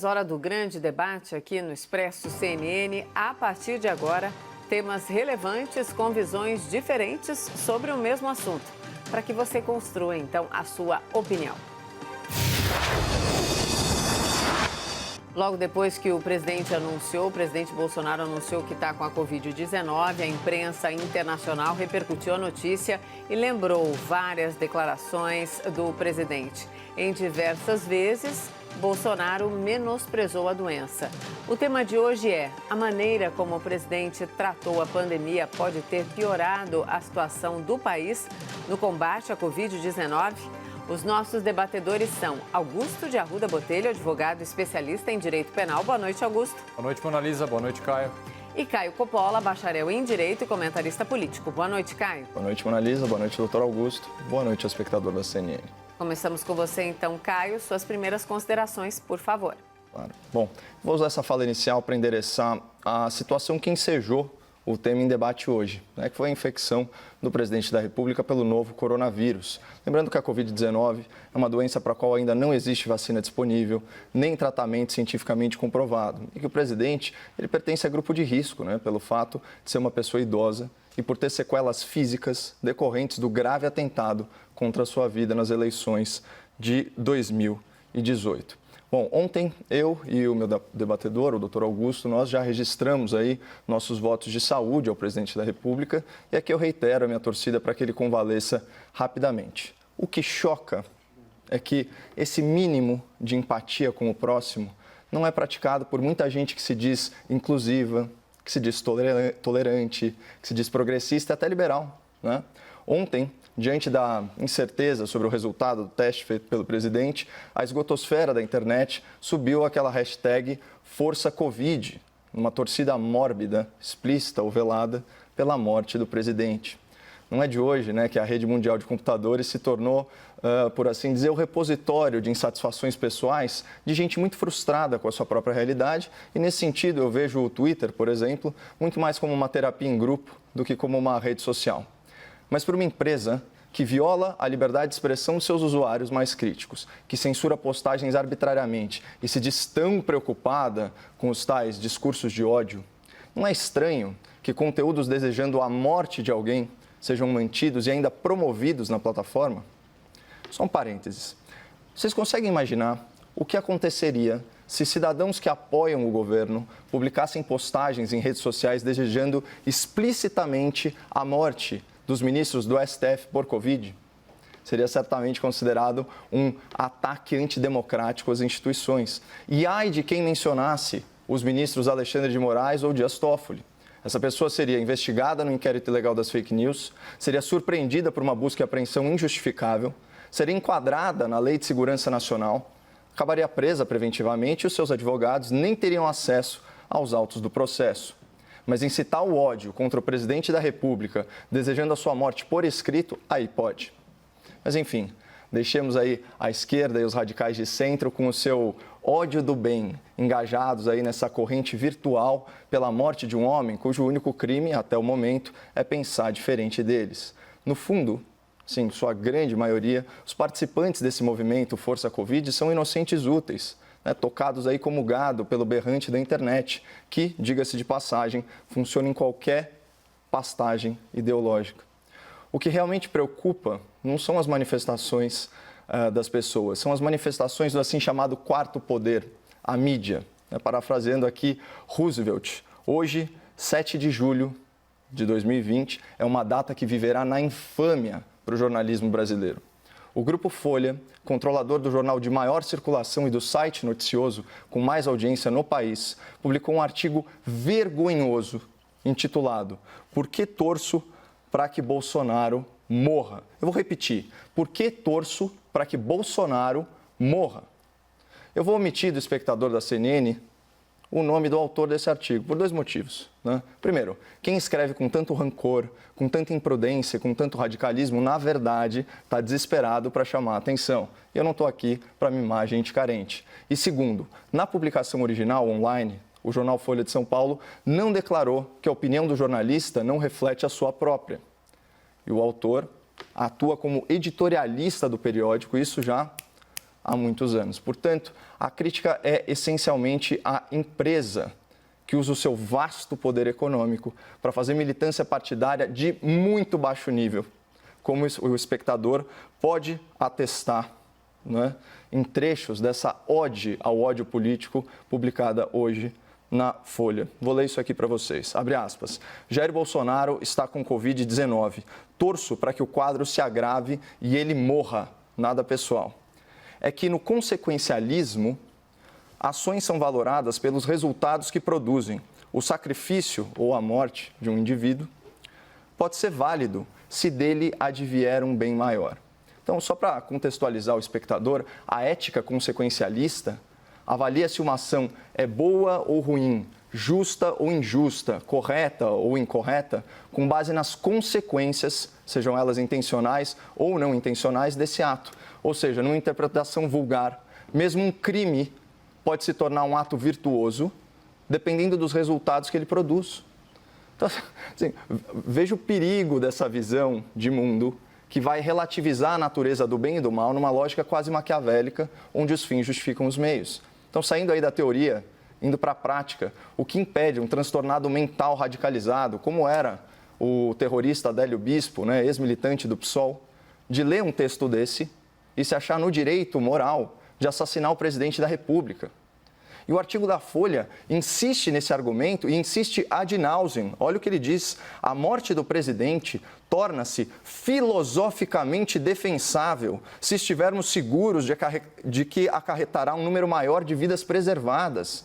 Hora do grande debate aqui no Expresso CNN. A partir de agora, temas relevantes com visões diferentes sobre o mesmo assunto, para que você construa, então, a sua opinião. Logo depois que o presidente Bolsonaro anunciou que está com a Covid-19, a imprensa internacional repercutiu a notícia e lembrou várias declarações do presidente. Em diversas vezes, Bolsonaro menosprezou a doença. O tema de hoje é: a maneira como o presidente tratou a pandemia pode ter piorado a situação do país no combate à Covid-19? Os nossos debatedores são Augusto de Arruda Botelho, advogado especialista em Direito Penal. Boa noite, Augusto. Boa noite, Mona Lisa. Boa noite, Caio. E Caio Coppola, bacharel em Direito e comentarista político. Boa noite, Caio. Boa noite, Mona Lisa. Boa noite, doutor Augusto. Boa noite ao espectador da CNN. Começamos com você, então, Caio. Suas primeiras considerações, por favor. Claro. Bom, vou usar essa fala inicial para endereçar a situação que ensejou o tema em debate hoje, que foi a infecção do presidente da República pelo novo coronavírus. Lembrando que a Covid-19 é uma doença para a qual ainda não existe vacina disponível, nem tratamento cientificamente comprovado. E que o presidente ele pertence a grupo de risco, pelo fato de ser uma pessoa idosa e por ter sequelas físicas decorrentes do grave atentado contra a sua vida nas eleições de 2018. Bom, ontem eu e o meu debatedor, o doutor Augusto, nós já registramos aí nossos votos de saúde ao presidente da República e aqui eu reitero a minha torcida para que ele convalesça rapidamente. O que choca é que esse mínimo de empatia com o próximo não é praticado por muita gente que se diz inclusiva, que se diz tolerante, que se diz progressista e até liberal, Ontem, diante da incerteza sobre o resultado do teste feito pelo presidente, a esgotosfera da internet subiu aquela hashtag #ForçaCovid, uma torcida mórbida, explícita ou velada pela morte do presidente. Não é de hoje, que a rede mundial de computadores se tornou, por assim dizer, o repositório de insatisfações pessoais de gente muito frustrada com a sua própria realidade. E, nesse sentido, eu vejo o Twitter, por exemplo, muito mais como uma terapia em grupo do que como uma rede social. Mas por uma empresa que viola a liberdade de expressão de seus usuários mais críticos, que censura postagens arbitrariamente e se diz tão preocupada com os tais discursos de ódio, não é estranho que conteúdos desejando a morte de alguém sejam mantidos e ainda promovidos na plataforma? Só um parênteses. Vocês conseguem imaginar o que aconteceria se cidadãos que apoiam o governo publicassem postagens em redes sociais desejando explicitamente a morte dos ministros do STF por Covid? Seria certamente considerado um ataque antidemocrático às instituições. E ai de quem mencionasse os ministros Alexandre de Moraes ou Dias Toffoli. Essa pessoa seria investigada no inquérito ilegal das fake news, seria surpreendida por uma busca e apreensão injustificável, seria enquadrada na Lei de Segurança Nacional, acabaria presa preventivamente e os seus advogados nem teriam acesso aos autos do processo. Mas incitar o ódio contra o presidente da República, desejando a sua morte por escrito, aí pode. Mas, enfim, deixemos aí a esquerda e os radicais de centro com o seu ódio do bem, engajados aí nessa corrente virtual pela morte de um homem cujo único crime, até o momento, é pensar diferente deles. No fundo, sim, sua grande maioria, os participantes desse movimento Força Covid são inocentes úteis, tocados aí como gado pelo berrante da internet, que, diga-se de passagem, funciona em qualquer pastagem ideológica. O que realmente preocupa não são as manifestações das pessoas, são as manifestações do assim chamado quarto poder, a mídia. Parafraseando aqui Roosevelt, hoje, 7 de julho de 2020, é uma data que viverá na infâmia para o jornalismo brasileiro. O Grupo Folha, controlador do jornal de maior circulação e do site noticioso com mais audiência no país, publicou um artigo vergonhoso intitulado "Por que torço para que Bolsonaro morra?". Eu vou repetir: por que torço para que Bolsonaro morra? Eu vou omitir do espectador da CNN o nome do autor desse artigo, por 2 motivos. Primeiro, quem escreve com tanto rancor, com tanta imprudência, com tanto radicalismo, na verdade, está desesperado para chamar a atenção. E eu não estou aqui para mimar gente carente. E segundo, na publicação original online, o jornal Folha de São Paulo não declarou que a opinião do jornalista não reflete a sua própria. E o autor atua como editorialista do periódico, isso já há muitos anos. Portanto, a crítica é essencialmente à empresa que usa o seu vasto poder econômico para fazer militância partidária de muito baixo nível, como o espectador pode atestar, né, em trechos dessa ode ao ódio político publicada hoje na Folha. Vou ler isso aqui para vocês. Abre aspas. Jair Bolsonaro está com Covid-19. Torço para que o quadro se agrave e ele morra. Nada pessoal. É que no consequencialismo, ações são valoradas pelos resultados que produzem. O sacrifício ou a morte de um indivíduo pode ser válido se dele advier um bem maior. Então, só para contextualizar o espectador, a ética consequencialista avalia se uma ação é boa ou ruim, justa ou injusta, correta ou incorreta, com base nas consequências, sejam elas intencionais ou não intencionais, desse ato. Ou seja, numa interpretação vulgar, mesmo um crime pode se tornar um ato virtuoso, dependendo dos resultados que ele produz. Então, assim, vejo o perigo dessa visão de mundo que vai relativizar a natureza do bem e do mal numa lógica quase maquiavélica, onde os fins justificam os meios. Então, saindo aí da teoria, indo para a prática, o que impede um transtornado mental radicalizado, como era o terrorista Adélio Bispo, né, ex-militante do PSOL, de ler um texto desse e se achar no direito moral de assassinar o presidente da República. E o artigo da Folha insiste nesse argumento e insiste ad nauseam. Olha o que ele diz. A morte do presidente torna-se filosoficamente defensável se estivermos seguros de que acarretará um número maior de vidas preservadas.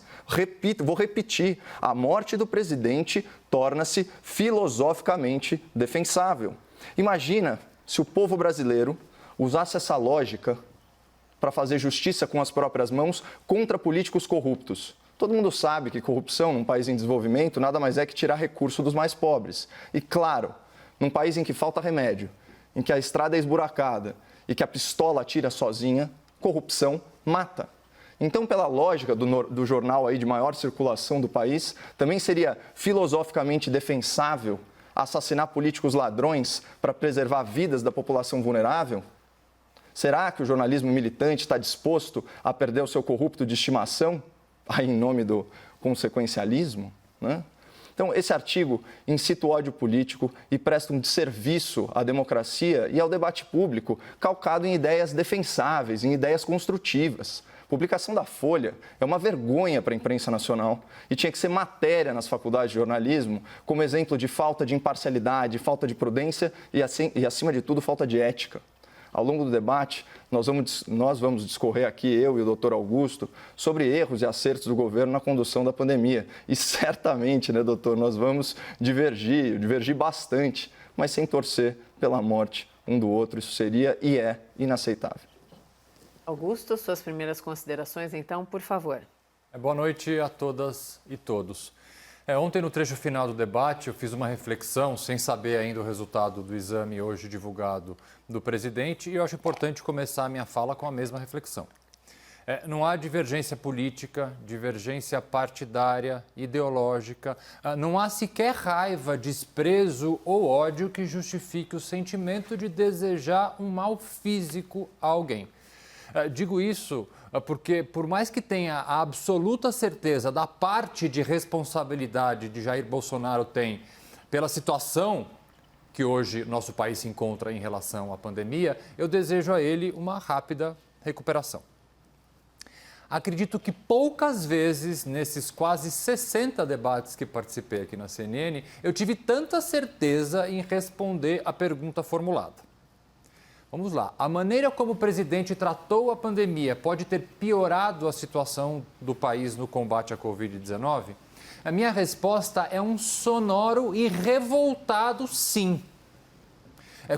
Vou repetir. A morte do presidente torna-se filosoficamente defensável. Imagina se o povo brasileiro usasse essa lógica para fazer justiça com as próprias mãos contra políticos corruptos. Todo mundo sabe que corrupção num país em desenvolvimento nada mais é que tirar recurso dos mais pobres. E claro, num país em que falta remédio, em que a estrada é esburacada e que a pistola atira sozinha, corrupção mata. Então, pela lógica do jornal aí de maior circulação do país, também seria filosoficamente defensável assassinar políticos ladrões para preservar vidas da população vulnerável? Será que o jornalismo militante está disposto a perder o seu corrupto de estimação, aí em nome do consequencialismo, né? Então, esse artigo incita o ódio político e presta um desserviço à democracia e ao debate público, calcado em ideias defensáveis, em ideias construtivas. A publicação da Folha é uma vergonha para a imprensa nacional e tinha que ser matéria nas faculdades de jornalismo como exemplo de falta de imparcialidade, falta de prudência e acima de tudo, falta de ética. Ao longo do debate, nós vamos discorrer aqui, eu e o doutor Augusto, sobre erros e acertos do governo na condução da pandemia. E certamente, né, doutor, nós vamos divergir bastante, mas sem torcer pela morte um do outro. Isso seria e é inaceitável. Augusto, suas primeiras considerações, então, por favor. Boa noite a todas e todos. Ontem, no trecho final do debate, eu fiz uma reflexão, sem saber ainda o resultado do exame hoje divulgado do presidente, e eu acho importante começar a minha fala com a mesma reflexão. Não há divergência política, divergência partidária, ideológica, não há sequer raiva, desprezo ou ódio que justifique o sentimento de desejar um mal físico a alguém. Digo isso porque, por mais que tenha a absoluta certeza da parte de responsabilidade de Jair Bolsonaro tem pela situação que hoje nosso país se encontra em relação à pandemia, eu desejo a ele uma rápida recuperação. Acredito que poucas vezes, nesses quase 60 debates que participei aqui na CNN, eu tive tanta certeza em responder a pergunta formulada. Vamos lá. A maneira como o presidente tratou a pandemia pode ter piorado a situação do país no combate à Covid-19? A minha resposta é um sonoro e revoltado sim.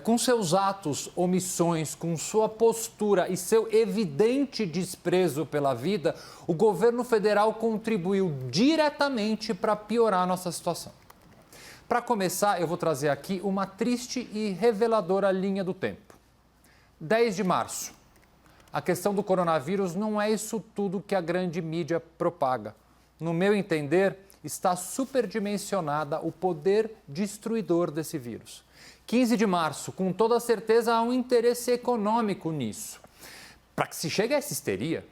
Com seus atos, omissões, com sua postura e seu evidente desprezo pela vida, o governo federal contribuiu diretamente para piorar a nossa situação. Para começar, eu vou trazer aqui uma triste e reveladora linha do tempo. 10 de março. A questão do coronavírus não é isso tudo que a grande mídia propaga. No meu entender, está superdimensionada o poder destruidor desse vírus. 15 de março, com toda certeza há um interesse econômico nisso. para que se chegue a essa histeria.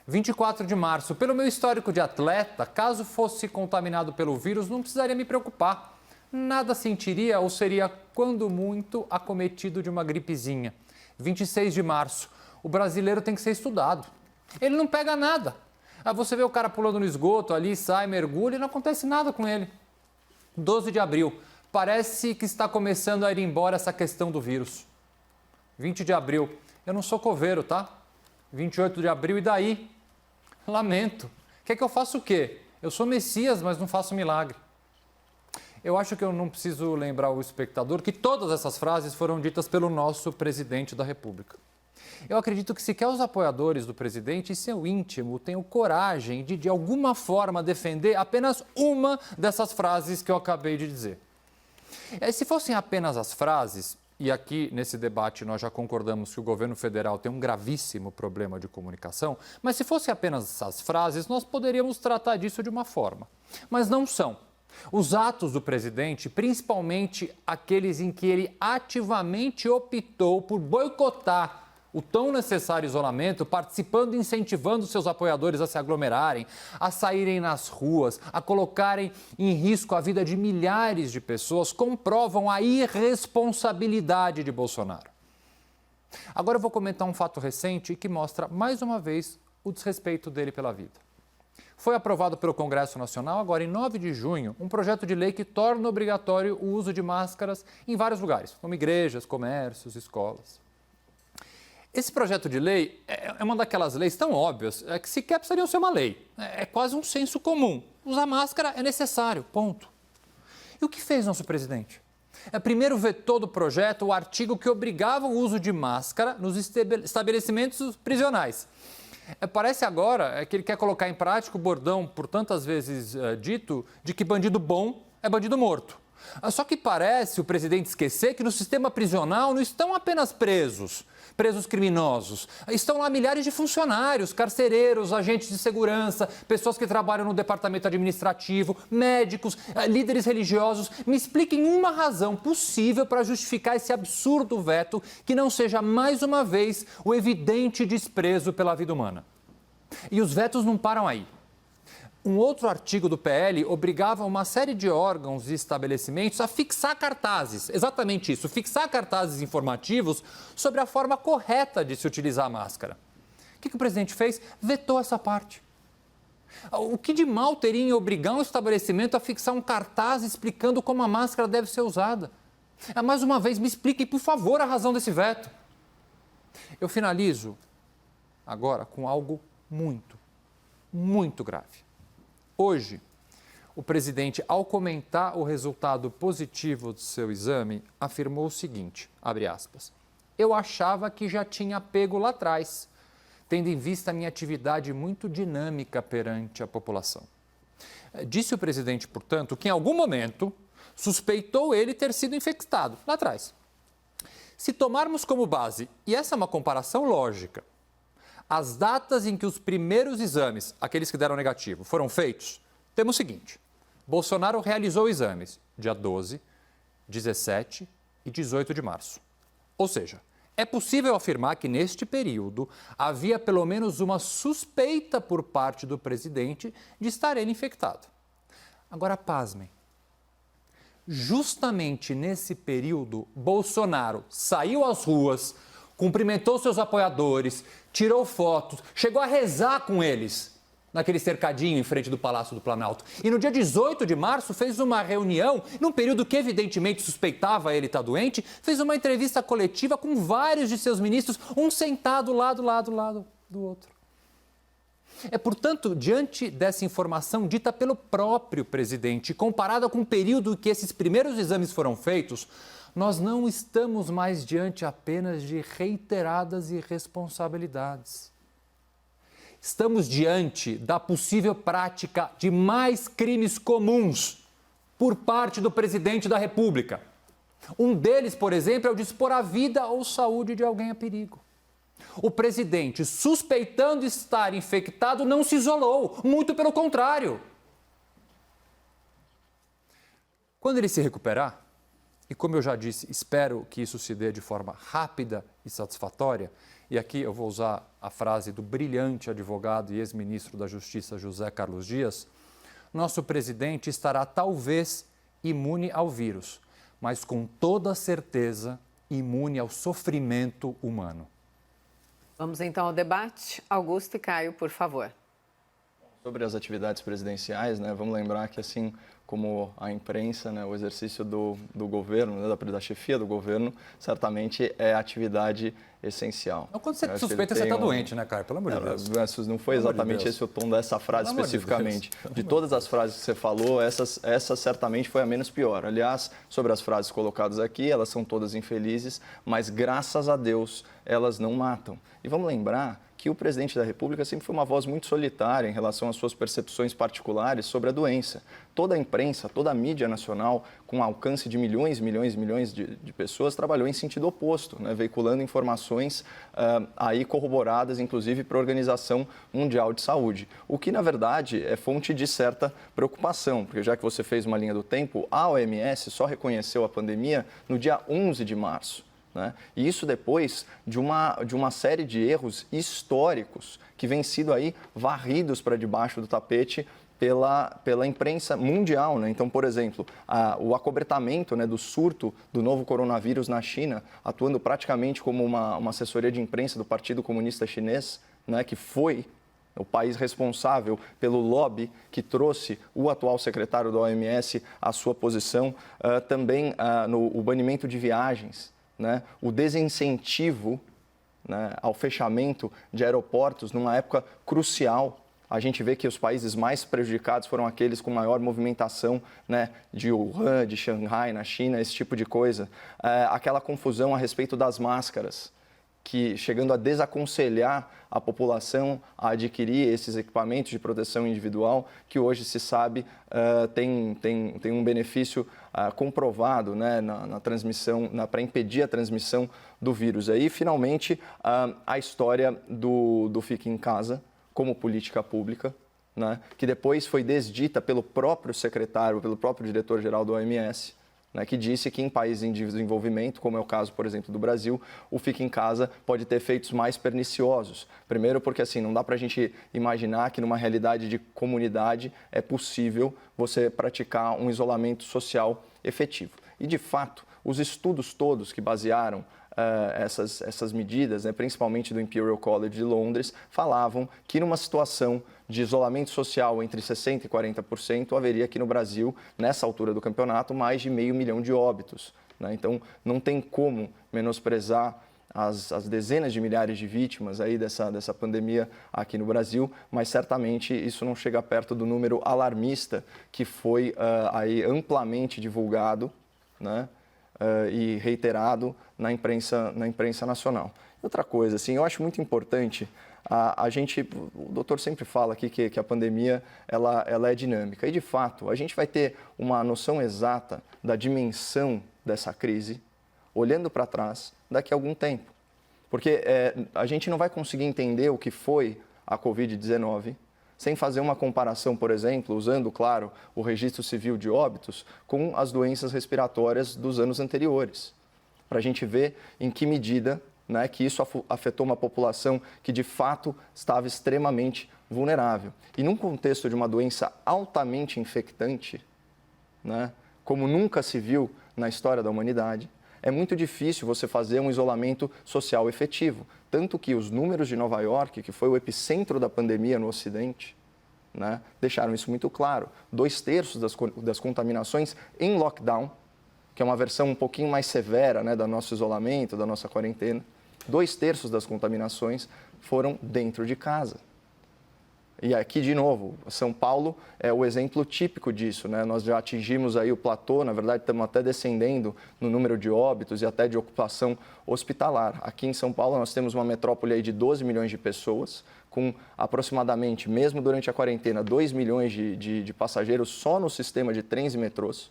24 de março, pelo meu histórico de atleta, caso fosse contaminado pelo vírus, não precisaria me preocupar. Nada sentiria ou seria, quando muito, acometido de uma gripezinha. 26 de março, o brasileiro tem que ser estudado. Ele não pega nada. Você vê o cara pulando no esgoto ali, sai, mergulha e não acontece nada com ele. 12 de abril, parece que está começando a ir embora essa questão do vírus. 20 de abril, eu não sou coveiro, tá? 28 de abril, e daí? Lamento. Quer que eu faça o quê? Eu sou Messias, mas não faço milagre. Eu acho que eu não preciso lembrar o espectador que todas essas frases foram ditas pelo nosso presidente da República. Eu acredito que sequer os apoiadores do presidente e seu íntimo tenham coragem de alguma forma, defender apenas uma dessas frases que eu acabei de dizer. Se fossem apenas as frases, e aqui nesse debate nós já concordamos que o governo federal tem um gravíssimo problema de comunicação, mas se fossem apenas essas frases, nós poderíamos tratar disso de uma forma. Mas não são. Os atos do presidente, principalmente aqueles em que ele ativamente optou por boicotar o tão necessário isolamento, participando e incentivando seus apoiadores a se aglomerarem, a saírem nas ruas, a colocarem em risco a vida de milhares de pessoas, comprovam a irresponsabilidade de Bolsonaro. Agora eu vou comentar um fato recente que mostra, mais uma vez, o desrespeito dele pela vida. Foi aprovado pelo Congresso Nacional, agora em 9 de junho, um projeto de lei que torna obrigatório o uso de máscaras em vários lugares, como igrejas, comércios, escolas. Esse projeto de lei é uma daquelas leis tão óbvias que sequer precisariam ser uma lei. É quase um senso comum. Usar máscara é necessário, ponto. E o que fez nosso presidente? Primeiro vetou do projeto o artigo que obrigava o uso de máscara nos estabelecimentos prisionais. Parece agora que ele quer colocar em prática o bordão, por tantas vezes dito, de que bandido bom é bandido morto. Só que parece o presidente esquecer que no sistema prisional não estão apenas presos criminosos. Estão lá milhares de funcionários, carcereiros, agentes de segurança, pessoas que trabalham no departamento administrativo, médicos, líderes religiosos. Me expliquem uma razão possível para justificar esse absurdo veto que não seja, mais uma vez, o evidente desprezo pela vida humana. E os vetos não param aí. Um outro artigo do PL obrigava uma série de órgãos e estabelecimentos a fixar cartazes, exatamente isso, fixar cartazes informativos sobre a forma correta de se utilizar a máscara. O que o presidente fez? Vetou essa parte. O que de mal teria em obrigar um estabelecimento a fixar um cartaz explicando como a máscara deve ser usada? Mais uma vez, me expliquem, por favor, a razão desse veto. Eu finalizo agora com algo muito grave. Hoje, o presidente, ao comentar o resultado positivo do seu exame, afirmou o seguinte, abre aspas, eu achava que já tinha pego lá atrás, tendo em vista a minha atividade muito dinâmica perante a população. Disse o presidente, portanto, que em algum momento suspeitou ele ter sido infectado lá atrás. Se tomarmos como base, e essa é uma comparação lógica, as datas em que os primeiros exames, aqueles que deram negativo, foram feitos, temos o seguinte, Bolsonaro realizou exames dia 12, 17 e 18 de março. Ou seja, é possível afirmar que neste período havia pelo menos uma suspeita por parte do presidente de estar ele infectado. Agora, pasmem. Justamente nesse período, Bolsonaro saiu às ruas, cumprimentou seus apoiadores, tirou fotos, chegou a rezar com eles naquele cercadinho em frente do Palácio do Planalto. E no dia 18 de março fez uma reunião, num período que evidentemente suspeitava ele estar doente, fez uma entrevista coletiva com vários de seus ministros, um sentado lado do outro. Portanto, diante dessa informação dita pelo próprio presidente, comparada com o período em que esses primeiros exames foram feitos, nós não estamos mais diante apenas de reiteradas irresponsabilidades. Estamos diante da possível prática de mais crimes comuns por parte do presidente da República. Um deles, por exemplo, é o de expor a vida ou saúde de alguém a perigo. O presidente, suspeitando estar infectado, não se isolou, muito pelo contrário. Quando ele se recuperar, E como eu já disse, espero que isso se dê de forma rápida e satisfatória. E aqui eu vou usar a frase do brilhante advogado e ex-ministro da Justiça José Carlos Dias. Nosso presidente estará talvez imune ao vírus, mas com toda certeza imune ao sofrimento humano. Vamos então ao debate. Augusto e Caio, por favor. Sobre as atividades presidenciais, né, vamos lembrar que assim como a imprensa, né, o exercício do governo, né, da chefia do governo, certamente é atividade essencial. Não, quando você suspeita, você está doente, né, Caio? Pelo amor de Deus. Não foi exatamente esse o tom dessa frase especificamente. De todas as frases que você falou, essa certamente foi a menos pior. Aliás, sobre as frases colocadas aqui, elas são todas infelizes, mas graças a Deus elas não matam. E vamos lembrar que o presidente da República sempre foi uma voz muito solitária em relação às suas percepções particulares sobre a doença. Toda a imprensa, toda a mídia nacional, com alcance de milhões de pessoas, trabalhou em sentido oposto, né, veiculando informações aí corroboradas, inclusive, para a Organização Mundial de Saúde. O que, na verdade, é fonte de certa preocupação, porque já que você fez uma linha do tempo, a OMS só reconheceu a pandemia no dia 11 de março. Né? E isso depois de uma série de erros históricos que vêm sido aí varridos para debaixo do tapete pela imprensa mundial. Né? Então, por exemplo, o acobertamento, né, do surto do novo coronavírus na China, atuando praticamente como uma assessoria de imprensa do Partido Comunista Chinês, né, que foi o país responsável pelo lobby que trouxe o atual secretário da OMS à sua posição, também o banimento de viagens, né, o desincentivo, né, ao fechamento de aeroportos numa época crucial. A gente vê que os países mais prejudicados foram aqueles com maior movimentação, né, de Wuhan, de Xangai, na China, esse tipo de coisa. Aquela confusão a respeito das máscaras, que chegando a desaconselhar a população a adquirir esses equipamentos de proteção individual, que hoje se sabe tem um benefício comprovado, né, na transmissão, para impedir a transmissão do vírus. Aí, finalmente, a história do Fique em Casa como política pública, né, que depois foi desdita pelo próprio secretário, pelo próprio diretor-geral da OMS, né, que disse que em países em desenvolvimento, como é o caso, por exemplo, do Brasil, o Fique em Casa pode ter efeitos mais perniciosos. Primeiro porque, assim, não dá para a gente imaginar que numa realidade de comunidade é possível você praticar um isolamento social efetivo. E, de fato, os estudos todos que basearam essas medidas, né, principalmente do Imperial College de Londres, falavam que numa situação de isolamento social entre 60% e 40%, haveria aqui no Brasil, nessa altura do campeonato, mais de 500 mil de óbitos. Né? Então, não tem como menosprezar as dezenas de milhares de vítimas aí dessa pandemia aqui no Brasil, mas certamente isso não chega perto do número alarmista que foi aí amplamente divulgado, né? E reiterado na imprensa nacional. Outra coisa, assim, eu acho muito importante, o doutor sempre fala aqui que a pandemia ela é dinâmica, e de fato a gente vai ter uma noção exata da dimensão dessa crise, olhando para trás, daqui a algum tempo. Porque a gente não vai conseguir entender o que foi a Covid-19 sem fazer uma comparação, por exemplo, usando, claro, o registro civil de óbitos com as doenças respiratórias dos anos anteriores, para a gente ver em que medida, né, que isso afetou uma população que, de fato, estava extremamente vulnerável. E num contexto de uma doença altamente infectante, né, como nunca se viu na história da humanidade, é muito difícil você fazer um isolamento social efetivo. Tanto que os números de Nova York, que foi o epicentro da pandemia no Ocidente, né, deixaram isso muito claro. 2/3 das contaminações em lockdown, que é uma versão um pouquinho mais severa, né, do nosso isolamento, da nossa quarentena, 2/3 das contaminações foram dentro de casa. E aqui, de novo, São Paulo é o exemplo típico disso, né? Nós já atingimos aí o platô, na verdade estamos até descendendo no número de óbitos e até de ocupação hospitalar. Aqui em São Paulo nós temos uma metrópole aí de 12 milhões de pessoas, com aproximadamente, mesmo durante a quarentena, 2 milhões de passageiros só no sistema de trens e metrôs.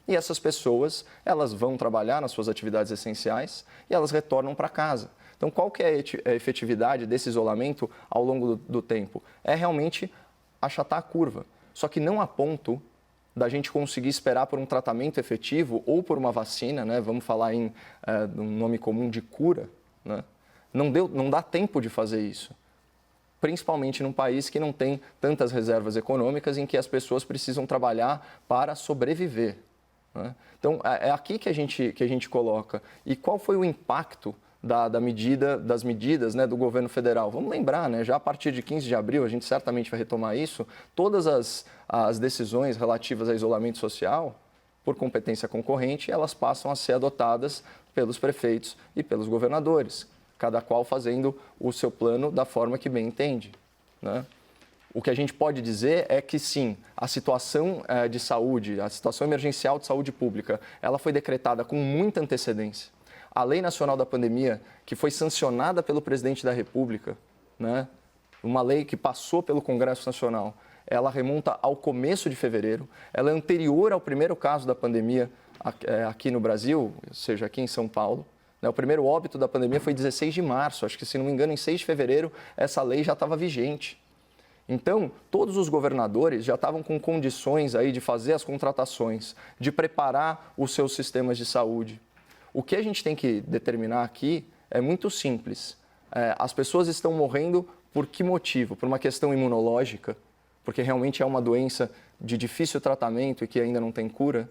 E essas pessoas, elas vão trabalhar nas suas atividades essenciais e elas retornam para casa. Então, qual que é a efetividade desse isolamento ao longo do tempo? É realmente achatar a curva, só que não a ponto da gente conseguir esperar por um tratamento efetivo ou por uma vacina, né? Vamos falar em um nome comum de cura, né? Não dá tempo de fazer isso, principalmente num país que não tem tantas reservas econômicas, em que as pessoas precisam trabalhar para sobreviver, né? Então, é aqui que a gente coloca. E qual foi o impacto das medidas, né, do governo federal? Vamos lembrar, né, já a partir de 15 de abril, a gente certamente vai retomar isso, todas as decisões relativas a isolamento social, por competência concorrente, elas passam a ser adotadas pelos prefeitos e pelos governadores, cada qual fazendo o seu plano da forma que bem entende, né? O que a gente pode dizer é que, sim, a situação de saúde, a situação emergencial de saúde pública, ela foi decretada com muita antecedência. A Lei Nacional da Pandemia, que foi sancionada pelo presidente da República, né, uma lei que passou pelo Congresso Nacional, ela remonta ao começo de fevereiro, ela é anterior ao primeiro caso da pandemia aqui no Brasil, ou seja, aqui em São Paulo. O primeiro óbito da pandemia foi 16 de março, acho que, se não me engano, em 6 de fevereiro, essa lei já estava vigente. Então, todos os governadores já estavam com condições aí de fazer as contratações, de preparar os seus sistemas de saúde. O que a gente tem que determinar aqui é muito simples. As pessoas estão morrendo por que motivo? Por uma questão imunológica, porque realmente é uma doença de difícil tratamento e que ainda não tem cura?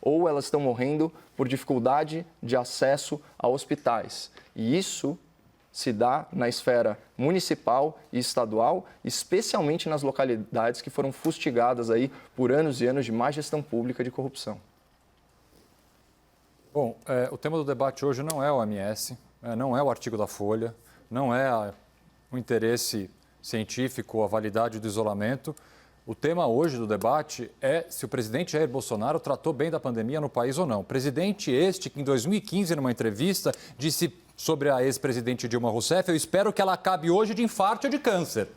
Ou elas estão morrendo por dificuldade de acesso a hospitais? E isso se dá na esfera municipal e estadual, especialmente nas localidades que foram fustigadas aí por anos e anos de má gestão pública de corrupção. Bom, o tema do debate hoje não é o OMS, não é o artigo da Folha, não é o interesse científico ou a validade do isolamento. O tema hoje do debate é se o presidente Jair Bolsonaro tratou bem da pandemia no país ou não. Presidente este que em 2015, numa entrevista, disse sobre a ex-presidente Dilma Rousseff: eu espero que ela acabe hoje de infarto ou de câncer.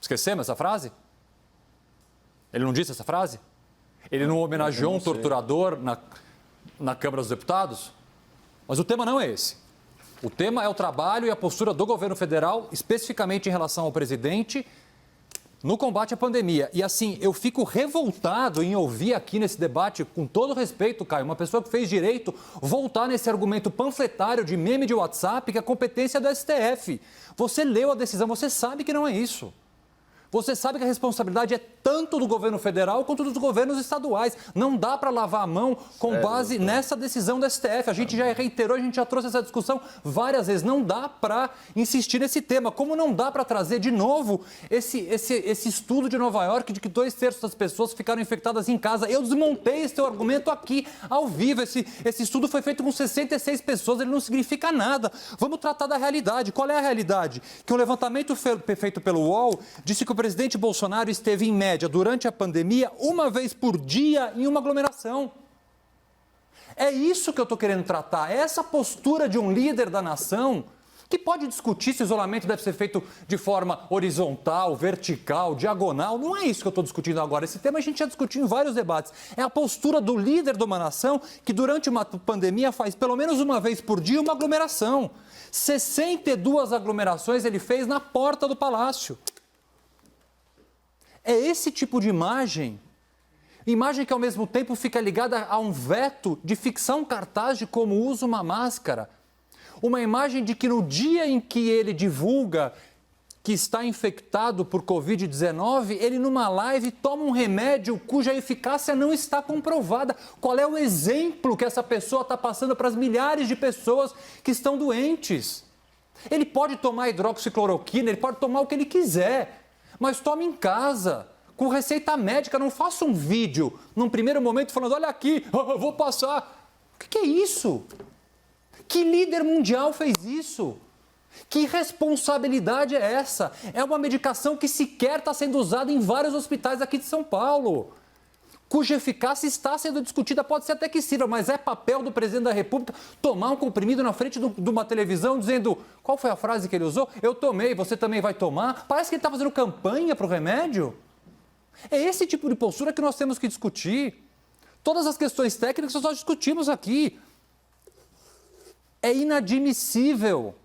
Esquecemos essa frase? Ele não disse essa frase? Ele não homenageou um torturador na Câmara dos Deputados? Mas o tema não é esse. O tema é o trabalho e a postura do governo federal, especificamente em relação ao presidente, no combate à pandemia. E assim, eu fico revoltado em ouvir aqui nesse debate, com todo respeito, Caio, uma pessoa que fez direito, voltar nesse argumento panfletário de meme de WhatsApp, que é a competência do STF. Você leu a decisão, você sabe que não é isso. Você sabe que a responsabilidade é tanto do governo federal quanto dos governos estaduais. Não dá para lavar a mão com base nessa decisão do STF. A gente já reiterou, a gente já trouxe essa discussão várias vezes. Não dá para insistir nesse tema. Como não dá para trazer de novo esse estudo de Nova York de que 2/3 das pessoas ficaram infectadas em casa. Eu desmontei esse teu argumento aqui, ao vivo. Esse estudo foi feito com 66 pessoas, ele não significa nada. Vamos tratar da realidade. Qual é a realidade? Que um levantamento feito pelo UOL disse que o presidente Bolsonaro esteve, em média, durante a pandemia, uma vez por dia em uma aglomeração. É isso que eu estou querendo tratar, essa postura de um líder da nação que pode discutir se o isolamento deve ser feito de forma horizontal, vertical, diagonal. Não é isso que eu estou discutindo agora. Esse tema a gente já discutiu em vários debates. É a postura do líder de uma nação que, durante uma pandemia, faz pelo menos uma vez por dia uma aglomeração. 62 aglomerações ele fez na porta do Palácio. É esse tipo de imagem que ao mesmo tempo fica ligada a um veto de fixar um cartaz de como usa uma máscara. Uma imagem de que no dia em que ele divulga que está infectado por Covid-19, ele numa live toma um remédio cuja eficácia não está comprovada. Qual é o exemplo que essa pessoa está passando para as milhares de pessoas que estão doentes? Ele pode tomar hidroxicloroquina, ele pode tomar o que ele quiser. Mas tome em casa, com receita médica, não faça um vídeo, num primeiro momento, falando: olha aqui, eu vou passar. O que é isso? Que líder mundial fez isso? Que responsabilidade é essa? É uma medicação que sequer está sendo usada em vários hospitais aqui de São Paulo, cuja eficácia está sendo discutida, pode ser até que sirva, mas é papel do presidente da República tomar um comprimido na frente de uma televisão dizendo: qual foi a frase que ele usou? Eu tomei, você também vai tomar? Parece que ele está fazendo campanha para o remédio. É esse tipo de postura que nós temos que discutir. Todas as questões técnicas nós discutimos aqui. É inadmissível,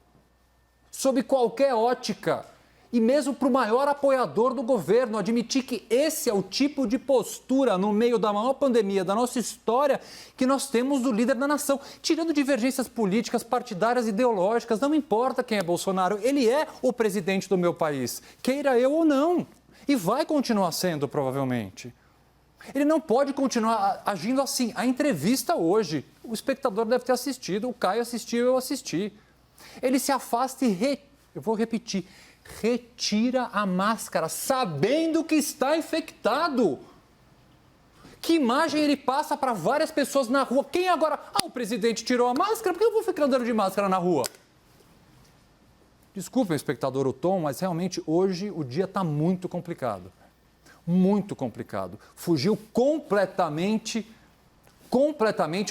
sob qualquer ótica, e mesmo para o maior apoiador do governo, admitir que esse é o tipo de postura no meio da maior pandemia da nossa história que nós temos do líder da nação. Tirando divergências políticas, partidárias, ideológicas, não importa quem é Bolsonaro, ele é o presidente do meu país, queira eu ou não, e vai continuar sendo, provavelmente. Ele não pode continuar agindo assim. A entrevista hoje, o espectador deve ter assistido, o Caio assistiu, eu assisti. Ele se afasta e, eu vou repetir, retira a máscara, sabendo que está infectado. Que imagem ele passa para várias pessoas na rua? Quem agora? O presidente tirou a máscara, por que eu vou ficar andando de máscara na rua? Desculpem, espectador, o tom, mas realmente hoje o dia está muito complicado. Muito complicado. Fugiu completamente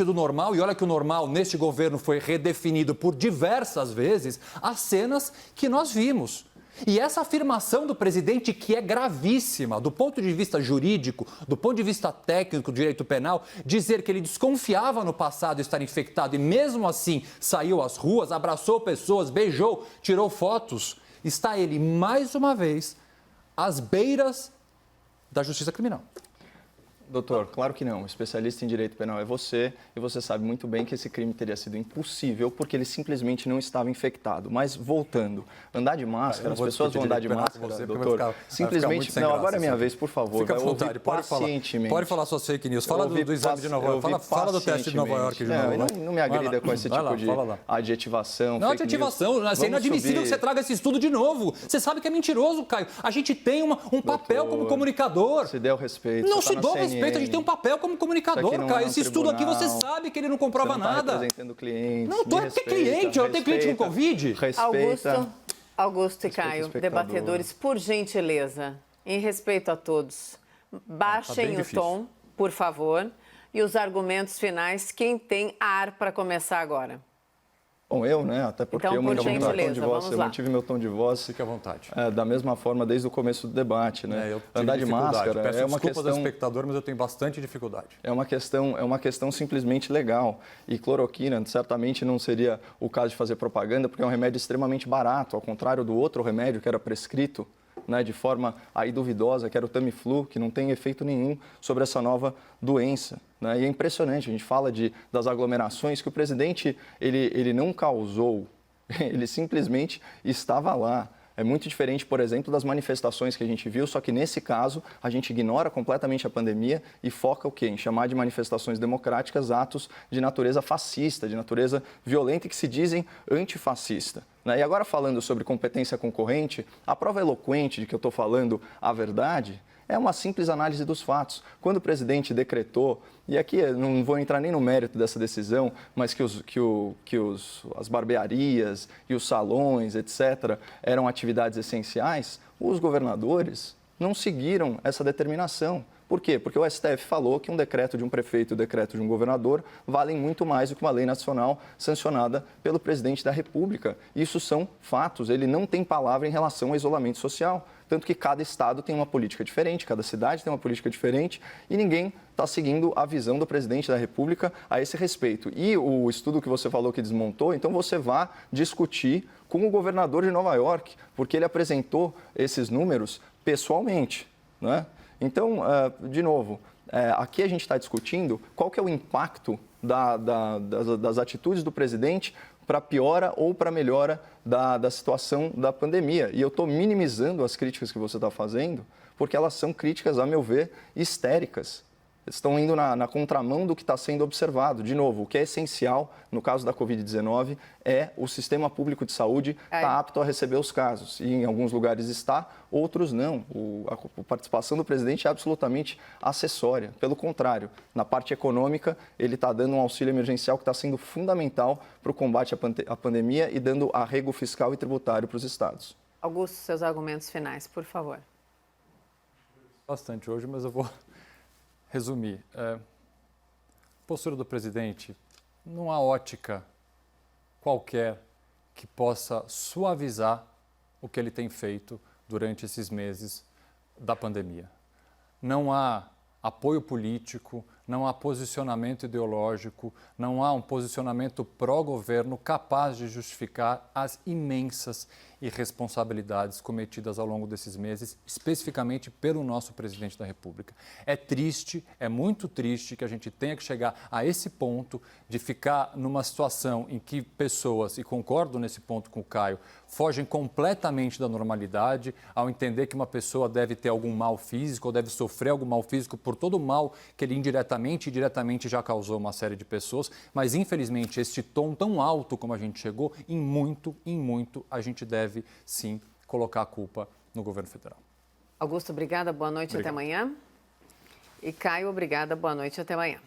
do normal, e olha que o normal neste governo foi redefinido por diversas vezes, as cenas que nós vimos. E essa afirmação do presidente, que é gravíssima, do ponto de vista jurídico, do ponto de vista técnico do direito penal, dizer que ele desconfiava no passado estar infectado e mesmo assim saiu às ruas, abraçou pessoas, beijou, tirou fotos, está ele mais uma vez às beiras da justiça criminal. Doutor, claro que não. O especialista em direito penal é você e você sabe muito bem que esse crime teria sido impossível porque ele simplesmente não estava infectado. Mas voltando, andar de máscara, as pessoas vão andar de máscara, doutor, simplesmente... Não, agora é minha vez, por favor. Fica à vontade, pode falar suas fake news. Fala do exame de Nova York, fala do teste de Nova York de novo. Não me agrida com esse tipo de adjetivação. Não, adjetivação, é inadmissível que você traga esse estudo de novo. Você sabe que é mentiroso, Caio. A gente tem um papel como comunicador. Se der o respeito. Não se dá o respeito. A gente tem um papel como comunicador, Caio. Esse estudo aqui você sabe que ele não comprova nada. Representando clientes. Não, que cliente? Eu tenho cliente com Covid? Augusto e Caio, debatedores, por gentileza, em respeito a todos, baixem o tom, por favor, e os argumentos finais, quem tem ar para começar agora? Bom, eu, né? Até porque então, eu mantive meu tom de voz. Fique à vontade. Da mesma forma desde o começo do debate, né? Andar de máscara é uma questão... do espectador, mas eu tenho bastante dificuldade. É uma questão simplesmente legal. E cloroquina certamente não seria o caso de fazer propaganda, porque é um remédio extremamente barato, ao contrário do outro remédio que era prescrito, né, de forma aí duvidosa, que era o Tamiflu, que não tem efeito nenhum sobre essa nova doença. Né? E é impressionante, a gente fala das aglomerações que o presidente ele não causou, ele simplesmente estava lá. É muito diferente, por exemplo, das manifestações que a gente viu, só que nesse caso a gente ignora completamente a pandemia e foca o quê? Em chamar de manifestações democráticas atos de natureza fascista, de natureza violenta e que se dizem antifascista. E agora falando sobre competência concorrente, a prova eloquente de que eu estou falando a verdade é uma simples análise dos fatos. Quando o presidente decretou, e aqui não vou entrar nem no mérito dessa decisão, mas as barbearias e os salões, etc., eram atividades essenciais, os governadores não seguiram essa determinação. Por quê? Porque o STF falou que um decreto de um prefeito e um decreto de um governador valem muito mais do que uma lei nacional sancionada pelo presidente da República. Isso são fatos, ele não tem palavra em relação ao isolamento social. Tanto que cada estado tem uma política diferente, cada cidade tem uma política diferente e ninguém está seguindo a visão do presidente da República a esse respeito. E o estudo que você falou que desmontou, então você vá discutir com o governador de Nova York, porque ele apresentou esses números pessoalmente, né? Então, de novo, aqui a gente está discutindo qual que é o impacto das atitudes do presidente para piora ou para melhora da situação da pandemia. E eu estou minimizando as críticas que você está fazendo, porque elas são críticas, a meu ver, histéricas. Estão indo na contramão do que está sendo observado. De novo, o que é essencial no caso da Covid-19 é o sistema público de saúde estar apto a receber os casos. E em alguns lugares está, outros não. A participação do presidente é absolutamente acessória. Pelo contrário, na parte econômica, ele está dando um auxílio emergencial que está sendo fundamental para o combate à pandemia e dando arrego fiscal e tributário para os estados. Augusto, seus argumentos finais, por favor. Bastante hoje, mas eu vou resumir. Postura do presidente, não há ótica qualquer que possa suavizar o que ele tem feito durante esses meses da pandemia. Não há apoio político, não há posicionamento ideológico, não há um posicionamento pró-governo capaz de justificar as imensas irresponsabilidades cometidas ao longo desses meses, especificamente pelo nosso presidente da República. É triste, é muito triste que a gente tenha que chegar a esse ponto de ficar numa situação em que pessoas, e concordo nesse ponto com o Caio, fogem completamente da normalidade ao entender que uma pessoa deve ter algum mal físico ou deve sofrer algum mal físico por todo o mal que ele indiretamente e diretamente já causou uma série de pessoas, mas infelizmente este tom tão alto como a gente chegou, em muito a gente deve sim colocar a culpa no governo federal. Augusto, obrigada, boa noite, até amanhã. E Caio, obrigada, boa noite, até amanhã.